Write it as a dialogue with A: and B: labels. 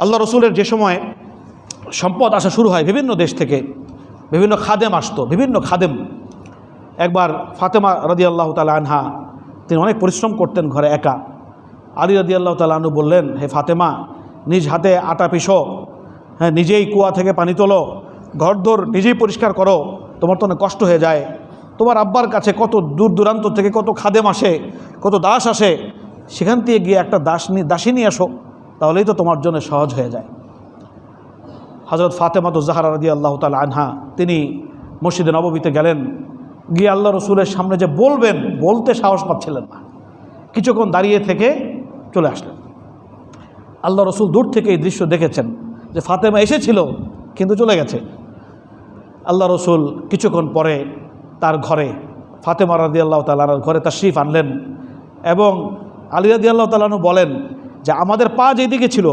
A: আল্লাহ রসুলের যে সময় সম্পদ আসা শুরু হয় বিভিন্ন দেশ থেকে, বিভিন্ন খাদেম আসতো, বিভিন্ন খাদেম। একবার ফাতেমা রাদিয়াল্লাহু তাআলা আনহা, তিনি অনেক পরিশ্রম করতেন ঘরে একা। আলী রাদিয়াল্লাহু তাআলা আনহু বললেন, হে ফাতেমা, নিজ হাতে আটা পিষো, হ্যাঁ, নিজেই কুয়া থেকে পানি তোলো, ঘরদোর নিজেই পরিষ্কার করো, তোমার তো অনেক কষ্ট হয়ে যায়। তোমার আব্বার কাছে কত দূর দূরান্ত থেকে কত খাদেম আসে, কত দাস আসে, সেখান থেকে গিয়ে একটা দাসী নিয়ে আসো, তাহলেই তো তোমার জন্য সহজ হয়ে যায়। হযরত ফাতেমাতুজ জাহরা রাদিয়াল্লাহু তাআলা আনহা, তিনি মসজিদে নববীতে গেলেন, গিয়ে আল্লাহ রসুলের সামনে যে বলবেন, বলতে সাহস পাচ্ছিলেন না। কিছুক্ষণ দাঁড়িয়ে থেকে চলে আসলেন। আল্লাহ রসুল দূর থেকে এই দৃশ্য দেখেছেন যে ফাতেমা এসেছিল কিন্তু চলে গেছে। আল্লাহ রসুল কিছুক্ষণ পরে তার ঘরে, ফাতেমা রাদিয়াল্লাহু তাআলার ঘরে তাশরীফ আনলেন এবং আলী রাদিয়াল্লাহু তাআলা বলেন যে আমাদের পা যেদিকে ছিল